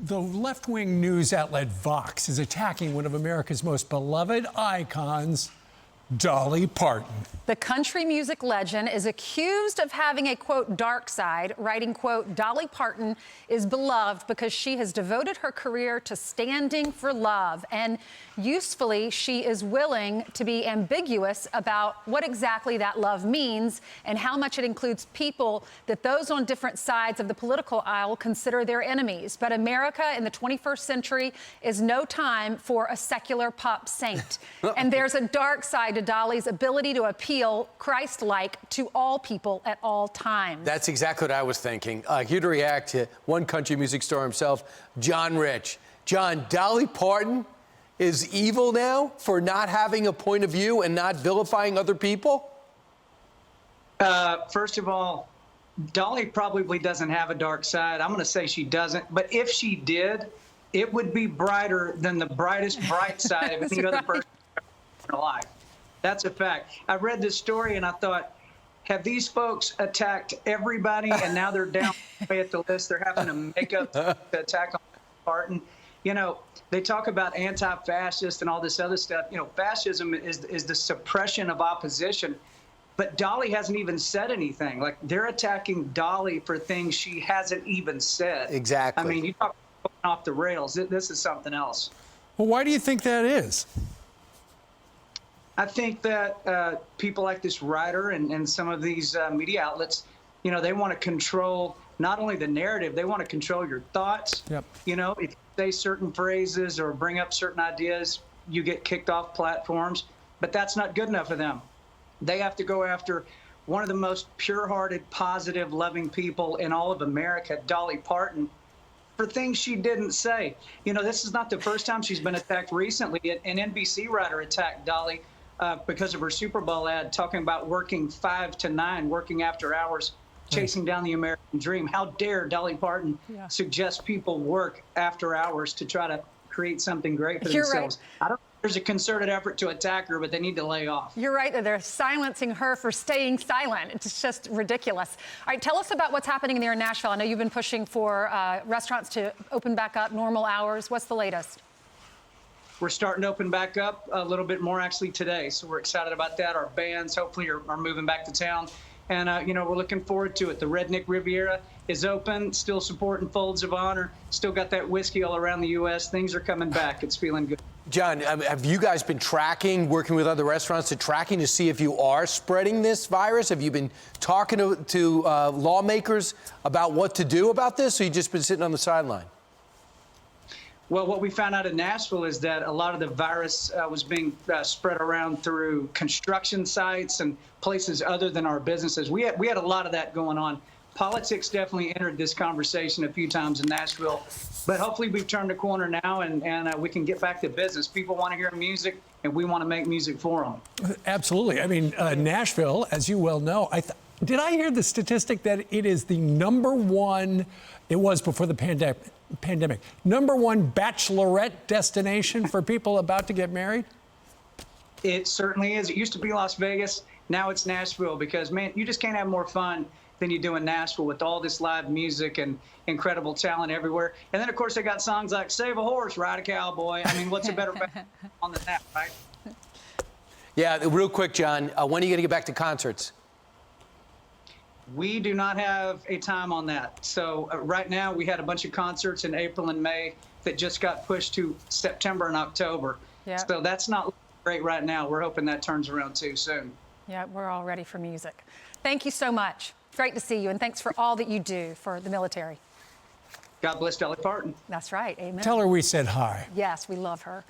The left-wing news outlet Vox is attacking one of America's most beloved icons, Dolly Parton. The country music legend is accused of having a, quote, dark side, writing, quote, Dolly Parton is beloved because she has devoted her career to standing for love. And usefully, she is willing to be ambiguous about what exactly that love means and how much it includes people that those on different sides of the political aisle consider their enemies. But America in the 21st century is no time for a secular pop saint. And there's a dark side to Dolly's ability to appeal Christ-like to all people at all times. That's exactly what I was thinking. Here to react to one country music star himself, John Rich. John, Dolly Parton is evil now for not having a point of view and not vilifying other people? First of all, Dolly probably doesn't have a dark side. I'm going to say she doesn't. But if she did, it would be brighter than the brightest bright side of any other person in her life. That's a fact. I read this story and I thought, have these folks attacked everybody and now they're down at the list? They're having to make up to attack on Parton. You know, they talk about anti-fascist and all this other stuff. You know, fascism is the suppression of opposition. But Dolly hasn't even said anything. Like, they're attacking Dolly for things she hasn't even said. Exactly. I mean, you talk about going off the rails. This is something else. Well, why do you think that is? I think that people like this writer and some of these media outlets, you know, they want to control not only the narrative, they want to control your thoughts. Yep. You know, if you say certain phrases or bring up certain ideas, you get kicked off platforms. But that's not good enough for them. They have to go after one of the most pure-hearted, positive, loving people in all of America, Dolly Parton, for things she didn't say. You know, this is not the first time she's been attacked recently. An NBC writer attacked Dolly because of her Super Bowl ad, talking about working 5 to 9, working after hours, chasing down the American dream. How dare Dolly Parton suggest people work after hours to try to create something great for themselves? Right. I don't think there's a concerted effort to attack her, but they need to lay off. You're right that they're silencing her for staying silent. It's just ridiculous. All right, tell us about what's happening there in Nashville. I know you've been pushing for restaurants to open back up normal hours. What's the latest? We're starting to open back up a little bit more actually today, so we're excited about that. Our bands hopefully are moving back to town, and you know, we're looking forward to it. The Redneck Riviera is open, still supporting Folds of Honor, still got that whiskey all around the U.S. Things are coming back. It's feeling good. John, have you guys been tracking, working with other restaurants to see if you are spreading this virus? Have you been talking to lawmakers about what to do about this, or you just been sitting on the sideline? Well, what we found out in Nashville is that a lot of the virus was being spread around through construction sites and places other than our businesses. We had a lot of that going on. Politics definitely entered this conversation a few times in Nashville, but hopefully we've turned a corner now and we can get back to business. People want to hear music, and we want to make music for them. Absolutely. I mean, Nashville, as you well know, did I hear the statistic that it is the #1, it was before the pandemic, #1 bachelorette destination for people about to get married? It certainly is. It used to be Las Vegas. Now it's Nashville because, man, you just can't have more fun than you do in Nashville with all this live music and incredible talent everywhere. And then, of course, they got songs like Save a Horse, Ride a Cowboy. I mean, what's a better on than that, right? Yeah, real quick, John, when are you going to get back to concerts? We do not have a time on that. So right now we had a bunch of concerts in April and May that just got pushed to September and October. Yep. So that's not great right now. We're hoping that turns around too soon. Yeah, we're all ready for music. Thank you so much. Great to see you, and thanks for all that you do for the military. God bless Dolly Parton. That's right. Amen. Tell her we said hi. Yes, we love her.